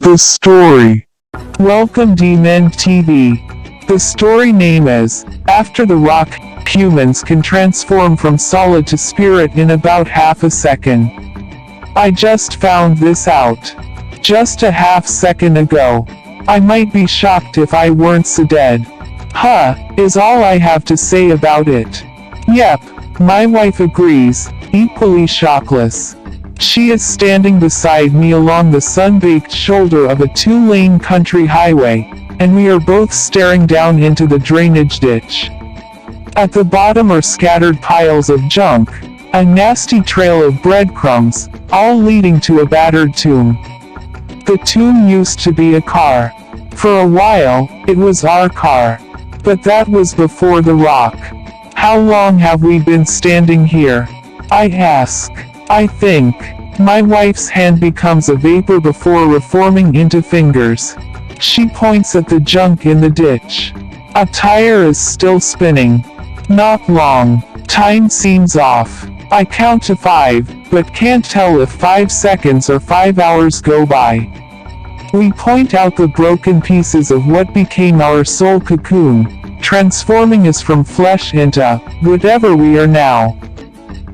The story. Welcome D-Men TV. The story name is, After the Rock, humans can transform from solid to spirit in about half a second. I just found this out. Just a half second ago. I might be shocked if I weren't so dead. Huh, is all I have to say about it. Yep, my wife agrees, equally shockless. She is standing beside me along the sun-baked shoulder of a two-lane country highway, and we are both staring down into the drainage ditch. At the bottom are scattered piles of junk, a nasty trail of breadcrumbs, all leading to a battered tomb. The tomb used to be a car. For a while, it was our car. But that was before the rock. How long have we been standing here? I ask. I think. My wife's hand becomes a vapor before reforming into fingers. She points at the junk in the ditch. A tire is still spinning. Not long. Time seems off. I count to 5, but can't tell if 5 seconds or 5 hours go by. We point out the broken pieces of what became our soul cocoon, transforming us from flesh into whatever we are now.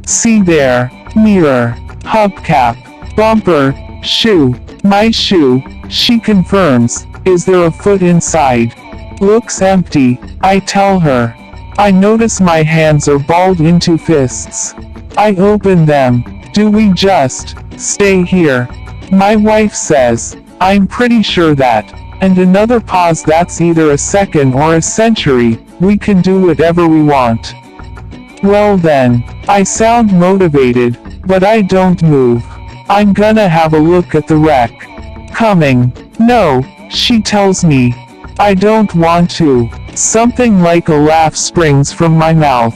See there. Mirror. Hubcap. Bumper. Shoe. My shoe, she confirms. Is there a foot inside? Looks empty, I tell her. I notice my hands are balled into fists. I open them. Do we just stay here? My wife says, I'm pretty sure that. And another pause. That's either a second or a century. We can do whatever we want. Well then, I sound motivated, but I don't move. I'm gonna have a look at the wreck. Coming. No, she tells me. I don't want to. Something like a laugh springs from my mouth.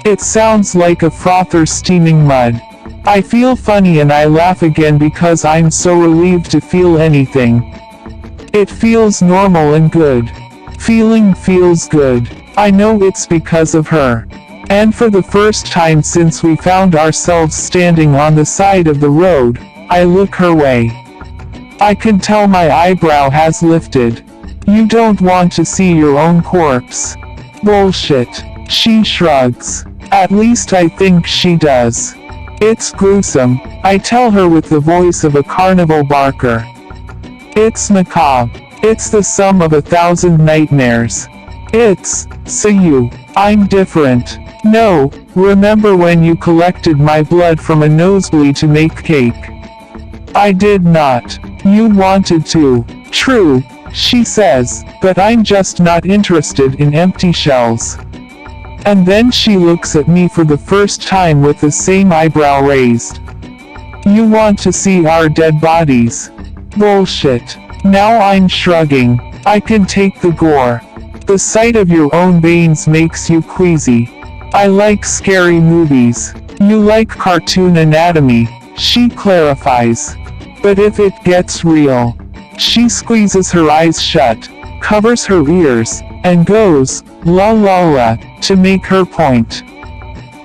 It sounds like a frother steaming mud. I feel funny and I laugh again because I'm so relieved to feel anything. It feels normal and good. Feeling feels good. I know it's because of her. And for the first time since we found ourselves standing on the side of the road, I look her way. I can tell my eyebrow has lifted. You don't want to see your own corpse. Bullshit. She shrugs. At least I think she does. It's gruesome, I tell her with the voice of a carnival barker. It's macabre. It's the sum of 1,000 nightmares. So I'm different. No, remember when you collected my blood from a nosebleed to make cake? I did not. You wanted to. True, she says, but I'm just not interested in empty shells. And then she looks at me for the first time with the same eyebrow raised. You want to see our dead bodies? Bullshit. Now I'm shrugging. I can take the gore. The sight of your own veins makes you queasy. I like scary movies. You like cartoon anatomy, she clarifies. But if it gets real. She squeezes her eyes shut, covers her ears, and goes, la la la, to make her point.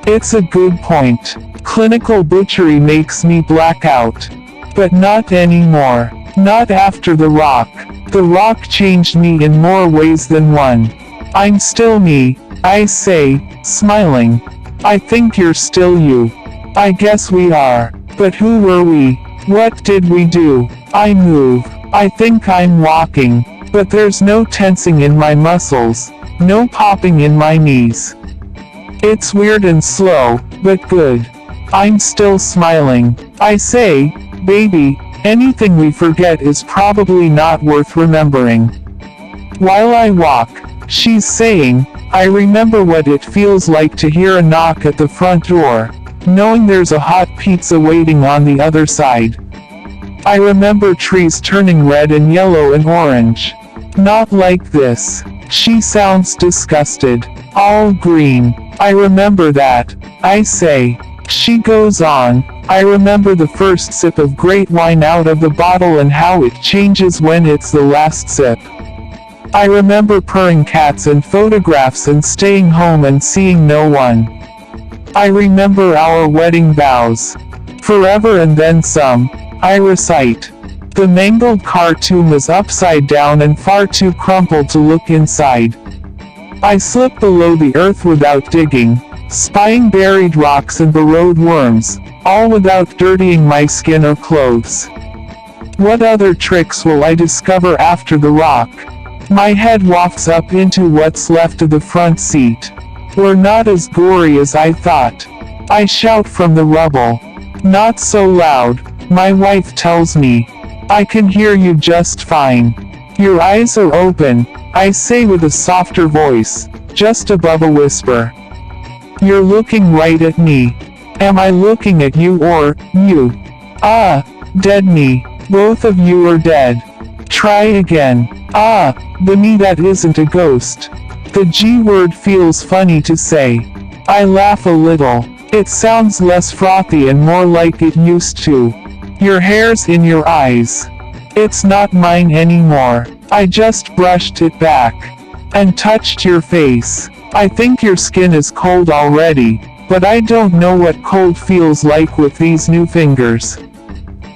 It's a good point. Clinical butchery makes me black out. But not anymore. Not after the rock. The rock changed me in more ways than one. I'm still me, I say, smiling. I think you're still you. I guess we are. But who were we? What did we do? I move. I think I'm walking. But there's no tensing in my muscles. No popping in my knees. It's weird and slow, but good. I'm still smiling. I say, baby, anything we forget is probably not worth remembering. While I walk, she's saying, I remember what it feels like to hear a knock at the front door, knowing there's a hot pizza waiting on the other side. I remember trees turning red and yellow and orange. Not like this. She sounds disgusted. All green. I remember that. I say. She goes on. I remember the first sip of great wine out of the bottle and how it changes when it's the last sip. I remember purring cats and photographs and staying home and seeing no one. I remember our wedding vows. Forever and then some. I recite. The mangled cartoon was upside down and far too crumpled to look inside. I slipped below the earth without digging, spying buried rocks and burrowed worms, all without dirtying my skin or clothes. What other tricks will I discover after the rock? My head wafts up into what's left of the front seat. We're not as gory as I thought. I shout from the rubble. Not so loud, my wife tells me. I can hear you just fine. Your eyes are open, I say with a softer voice, just above a whisper. You're looking right at me. Am I looking at you or you? Ah, dead me. Both of you are dead. Try again. Ah, the me that isn't a ghost. The G word feels funny to say. I laugh a little. It sounds less frothy and more like it used to. Your hair's in your eyes. It's not mine anymore. I just brushed it back. And touched your face. I think your skin is cold already, but I don't know what cold feels like with these new fingers.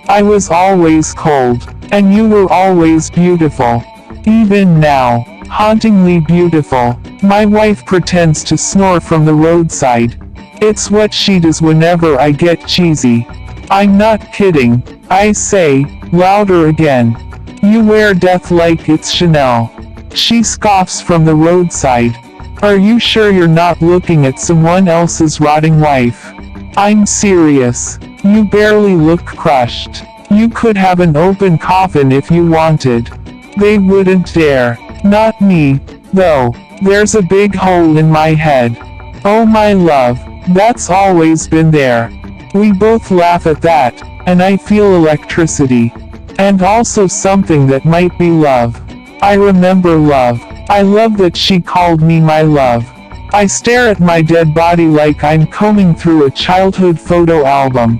I was always cold, and you were always beautiful. Even now, hauntingly beautiful. My wife pretends to snore from the roadside. It's what she does whenever I get cheesy. I'm not kidding, I say, louder again. You wear death like it's Chanel. She scoffs from the roadside. Are you sure you're not looking at someone else's rotting wife? I'm serious. You barely look crushed. You could have an open coffin if you wanted. They wouldn't dare. Not me, though. There's a big hole in my head. Oh my love, that's always been there. We both laugh at that, and I feel electricity. And also something that might be love. I remember love. I love that she called me my love. I stare at my dead body like I'm combing through a childhood photo album.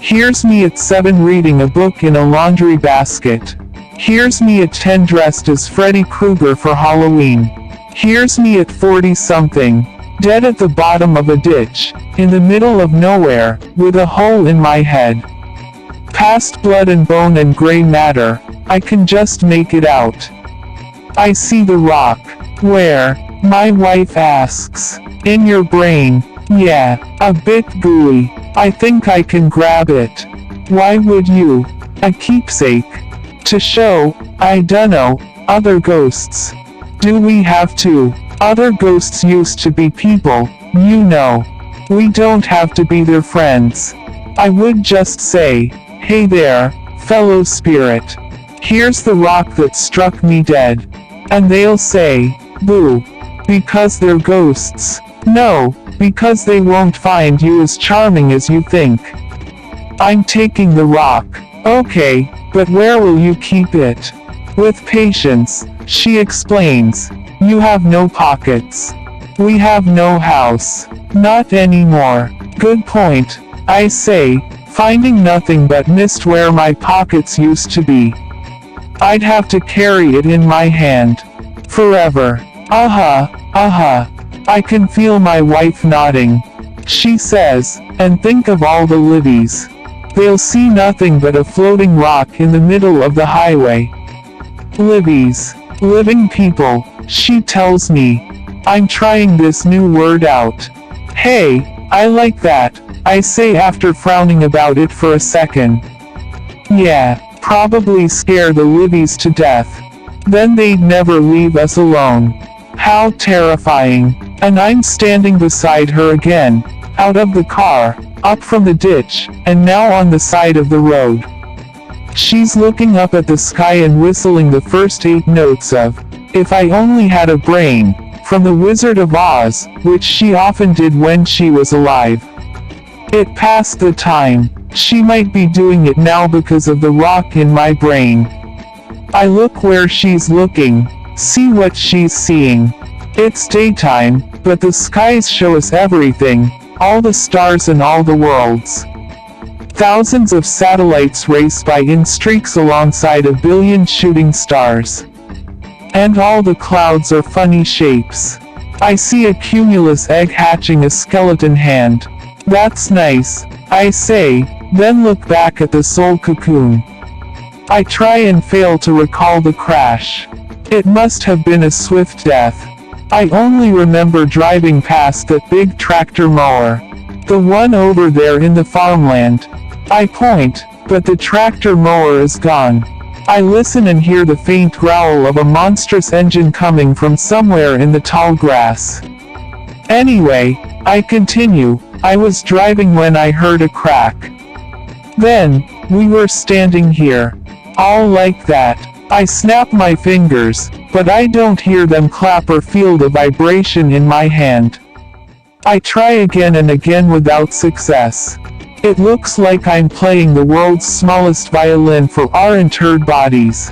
Here's me at 7 reading a book in a laundry basket. Here's me at 10 dressed as Freddy Krueger for Halloween. Here's me at 40-something, dead at the bottom of a ditch, in the middle of nowhere, with a hole in my head. Past blood and bone and gray matter, I can just make it out. I see the rock. Where? My wife asks. In your brain. Yeah, a bit gooey. I think I can grab it. Why would you? A keepsake. To show, I dunno, other ghosts. Do we have to? Other ghosts used to be people, you know. We don't have to be their friends. I would just say, hey there, fellow spirit. Here's the rock that struck me dead. And they'll say, boo. Because they're ghosts. No, because they won't find you as charming as you think. I'm taking the rock. Okay, but where will you keep it? With patience, she explains. You have no pockets. We have no house. Not anymore. Good point, I say, finding nothing but mist where my pockets used to be. I'd have to carry it in my hand. Forever. I can feel my wife nodding. She says, and think of all the Libbies. They'll see nothing but a floating rock in the middle of the highway. Libbies. Living people, she tells me. I'm trying this new word out. Hey, I like that, I say after frowning about it for a second. Yeah, probably scare the Libbies to death. Then they'd never leave us alone. How terrifying. And I'm standing beside her again, out of the car, up from the ditch, and now on the side of the road. She's looking up at the sky and whistling the first 8 notes of If I Only Had a Brain, from The Wizard of Oz, which she often did when she was alive. It passed the time. She might be doing it now because of the rock in my brain. I look where she's looking, see what she's seeing. It's daytime, but the skies show us everything, all the stars and all the worlds. Thousands of satellites race by in streaks alongside a billion shooting stars. And all the clouds are funny shapes. I see a cumulus egg hatching a skeleton hand. That's nice, I say, then look back at the soul cocoon. I try and fail to recall the crash. It must have been a swift death. I only remember driving past that big tractor mower. The one over there in the farmland. I point, but the tractor mower is gone. I listen and hear the faint growl of a monstrous engine coming from somewhere in the tall grass. Anyway, I continue, I was driving when I heard a crack. Then, we were standing here. All like that. I snap my fingers, but I don't hear them clap or feel the vibration in my hand. I try again and again without success. It looks like I'm playing the world's smallest violin for our interred bodies.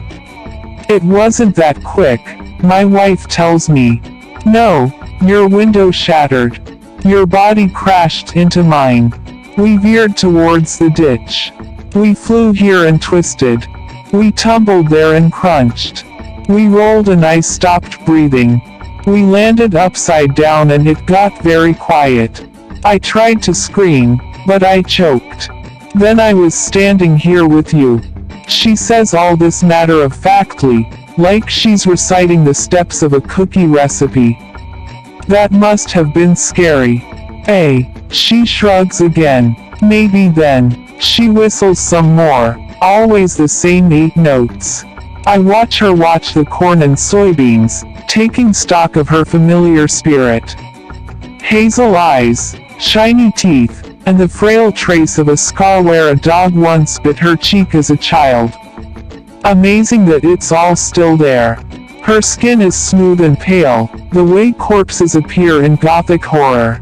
It wasn't that quick, my wife tells me. No, your window shattered. Your body crashed into mine. We veered towards the ditch. We flew here and twisted. We tumbled there and crunched. We rolled and I stopped breathing. We landed upside down and it got very quiet. I tried to scream, but I choked. Then I was standing here with you. She says all this matter-of-factly, like she's reciting the steps of a cookie recipe. That must have been scary. She shrugs again. Maybe then. She whistles some more, always the same 8 notes. I watch her watch the corn and soybeans, taking stock of her familiar spirit. Hazel eyes, shiny teeth, and the frail trace of a scar where a dog once bit her cheek as a child. Amazing that it's all still there. Her skin is smooth and pale, the way corpses appear in Gothic horror.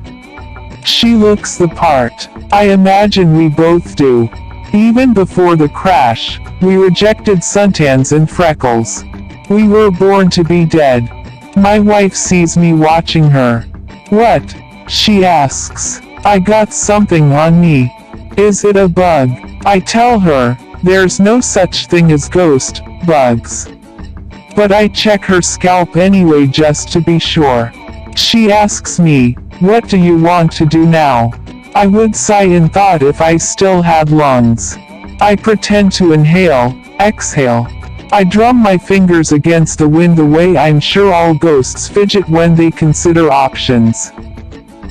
She looks the part. I imagine we both do. Even before the crash, we rejected suntans and freckles. We were born to be dead. My wife sees me watching her. What? She asks. I got something on me. Is it a bug? I tell her, there's no such thing as ghost bugs. But I check her scalp anyway just to be sure. She asks me, what do you want to do now? I would sigh in thought if I still had lungs. I pretend to inhale, exhale. I drum my fingers against the wind the way I'm sure all ghosts fidget when they consider options.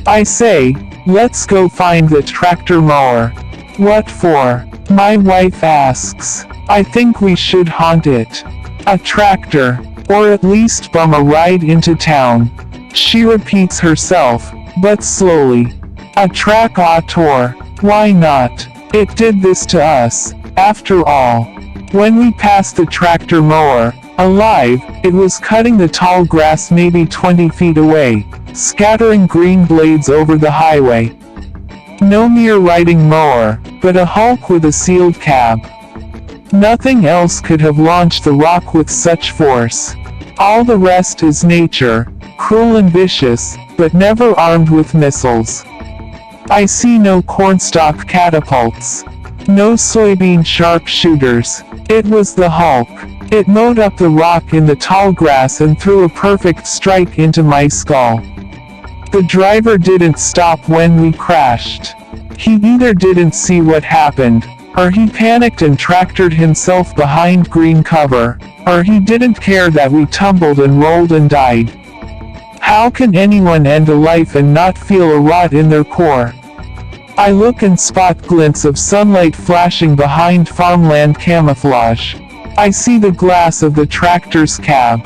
I say, let's go find the tractor mower. What for? My wife asks. I think we should haunt it. A tractor, or at least bum a ride into town. She repeats herself, but slowly. A tractor, why not? It did this to us, after all. When we passed the tractor mower, alive, it was cutting the tall grass maybe 20 feet away, scattering green blades over the highway. No mere riding mower, but a hulk with a sealed cab. Nothing else could have launched the rock with such force. All the rest is nature, cruel and vicious, but never armed with missiles. I see no cornstalk catapults. No soybean sharpshooters. It was the Hulk. It mowed up the rock in the tall grass and threw a perfect strike into my skull. The driver didn't stop when we crashed. He either didn't see what happened, or he panicked and tractored himself behind green cover, or he didn't care that we tumbled and rolled and died. How can anyone end a life and not feel a rot in their core? I look and spot glints of sunlight flashing behind farmland camouflage. I see the glass of the tractor's cab.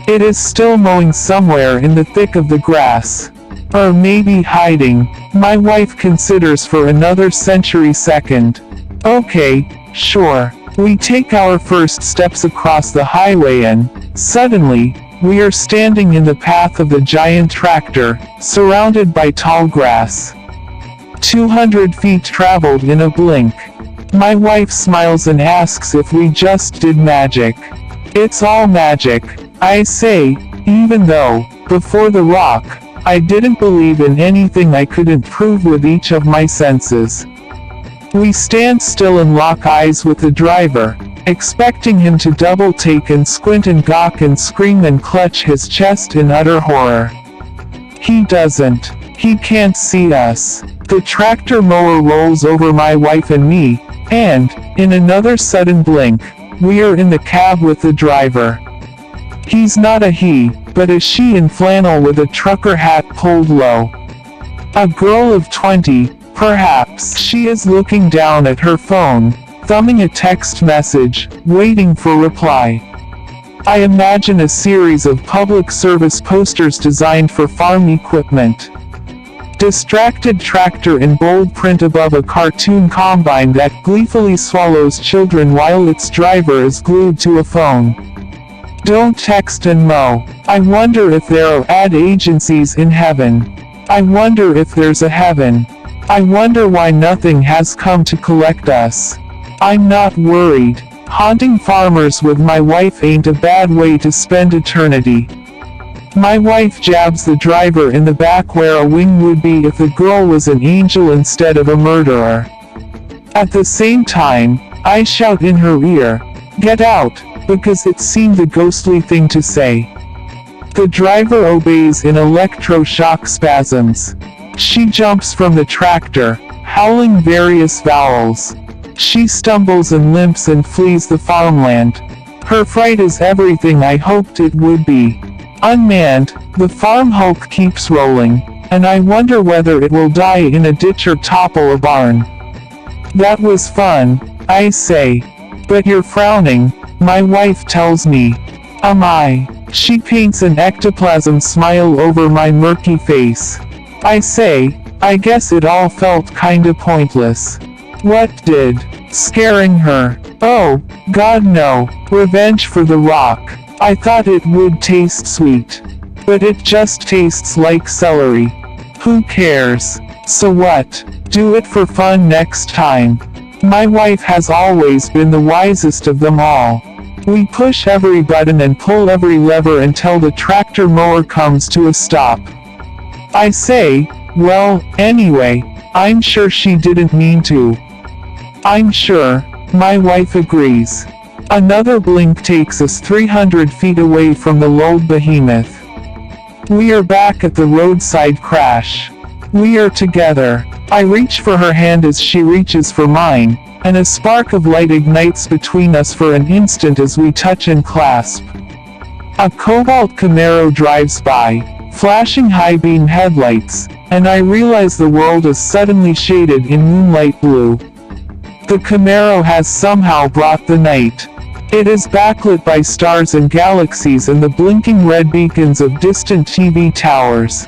It is still mowing somewhere in the thick of the grass. Or maybe hiding. My wife considers for another century second. Okay, sure. We take our first steps across the highway and, suddenly, we are standing in the path of the giant tractor, surrounded by tall grass. 200 feet traveled in a blink. My wife smiles and asks if we just did magic. It's all magic, I say, even though, before the rock, I didn't believe in anything I couldn't prove with each of my senses. We stand still and lock eyes with the driver, expecting him to double take and squint and gawk and scream and clutch his chest in utter horror. He doesn't. He can't see us. The tractor mower rolls over my wife and me, and, in another sudden blink, We are in the cab with the driver. He's not a he, but a she in flannel with a trucker hat pulled low. A girl of 20, perhaps. She is looking down at her phone, thumbing a text message, waiting for reply. I imagine a series of public service posters designed for farm equipment. Distracted tractor in bold print above a cartoon combine that gleefully swallows children while its driver is glued to a phone. Don't text and mow. I wonder if there are ad agencies in heaven. I wonder if there's a heaven. I wonder why nothing has come to collect us. I'm not worried. Haunting farmers with my wife ain't a bad way to spend eternity. My wife jabs the driver in the back where a wing would be if the girl was an angel instead of a murderer. At the same time, I shout in her ear, "Get out," because it seemed the ghostly thing to say. The driver obeys in electroshock spasms. She jumps from the tractor, howling various vowels. She stumbles and limps and flees the farmland. Her fright is everything I hoped it would be. Unmanned, the farm hulk keeps rolling, and I wonder whether it will die in a ditch or topple a barn. That was fun, I say. But you're frowning, my wife tells me. Am I? She paints an ectoplasm smile over my murky face. I say, I guess it all felt kinda pointless. What did? Scaring her. Oh, God no. Revenge for the rock. I thought it would taste sweet. But it just tastes like celery. Who cares? So what? Do it for fun next time. My wife has always been the wisest of them all. We push every button and pull every lever until the tractor mower comes to a stop. I say, well, anyway, I'm sure she didn't mean to. I'm sure, my wife agrees. Another blink takes us 300 feet away from the lulled behemoth. We are back at the roadside crash. We are together. I reach for her hand as she reaches for mine, and a spark of light ignites between us for an instant as we touch and clasp. A Cobalt Camaro drives by, flashing high-beam headlights, and I realize the world is suddenly shaded in moonlight blue. The Camaro has somehow brought the night. It is backlit by stars and galaxies and the blinking red beacons of distant TV towers.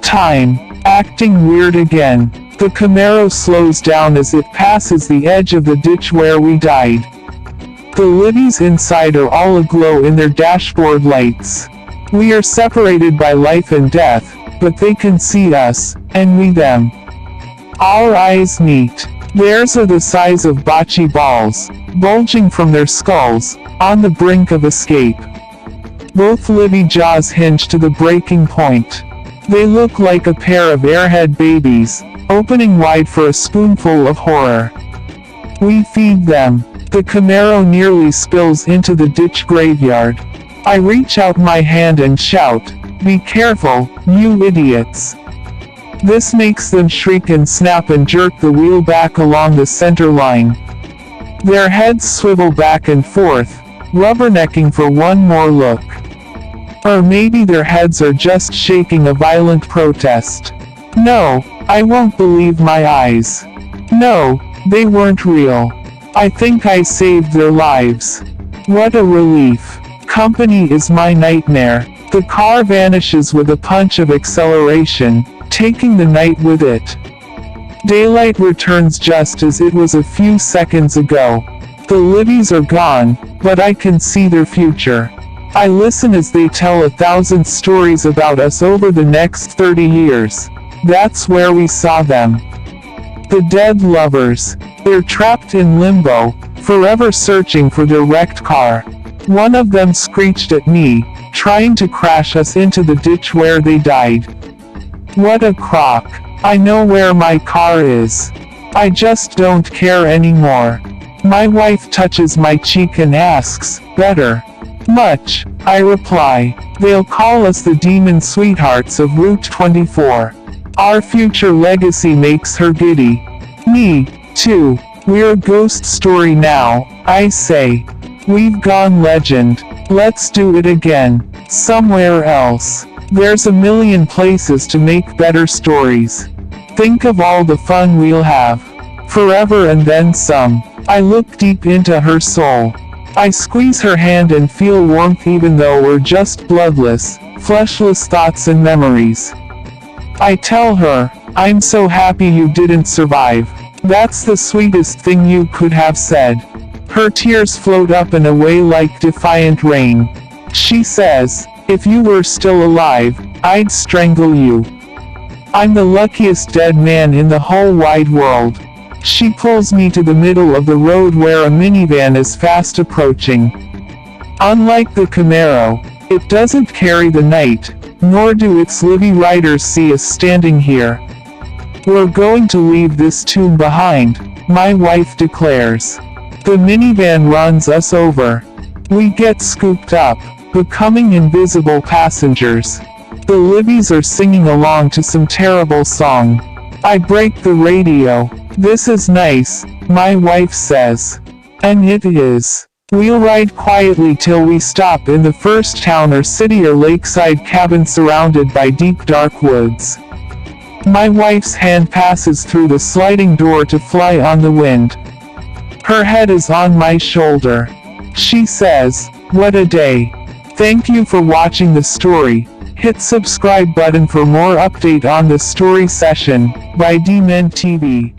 Time, acting weird again. The Camaro slows down as it passes the edge of the ditch where we died. The Libbies inside are all aglow in their dashboard lights. We are separated by life and death, but they can see us, and we them. Our eyes meet. Theirs are the size of bocce balls, bulging from their skulls, on the brink of escape. Both Libby jaws hinge to the breaking point. They look like a pair of airhead babies, opening wide for a spoonful of horror. We feed them. The Camaro nearly spills into the ditch graveyard. I reach out my hand and shout, "Be careful, you idiots." This makes them shriek and snap and jerk the wheel back along the center line. Their heads swivel back and forth, rubbernecking for one more look. Or maybe their heads are just shaking a violent protest. No, I won't believe my eyes. No, they weren't real. I think I saved their lives. What a relief. Company is my nightmare. The car vanishes with a punch of acceleration, taking the night with it. Daylight returns just as it was a few seconds ago. The Libbies are gone, but I can see their future. I listen as they tell 1,000 stories about us over the next 30 years. That's where we saw them. The dead lovers. They're trapped in limbo, forever searching for their wrecked car. One of them screeched at me, trying to crash us into the ditch where they died. What a crock. I know where my car is. I just don't care anymore. My wife touches my cheek and asks, "Better?" "Much," I reply. "They'll call us the demon sweethearts of Route 24. Our future legacy makes her giddy. Me, too. We're a ghost story now, I say. We've gone legend. Let's do it again. Somewhere else. There's a million places to make better stories. Think of all the fun we'll have. Forever and then some. I look deep into her soul. I squeeze her hand and feel warmth even though we're just bloodless, fleshless thoughts and memories. I tell her, I'm so happy you didn't survive. That's the sweetest thing you could have said. Her tears float up and away like defiant rain. She says, if you were still alive, I'd strangle you. I'm the luckiest dead man in the whole wide world. She pulls me to the middle of the road where a minivan is fast approaching. Unlike the Camaro, it doesn't carry the night, nor do its livy riders see us standing here. We're going to leave this tomb behind, my wife declares. The minivan runs us over. We get scooped up, becoming invisible passengers. The Libbies are singing along to some terrible song. I break the radio. This is nice, my wife says. And it is. We'll ride quietly till we stop in the first town or city or lakeside cabin surrounded by deep dark woods. My wife's hand passes through the sliding door to fly on the wind. Her head is on my shoulder. She says, what a day. Thank you for watching the story. Hit subscribe button for more update on the story session by DMen TV.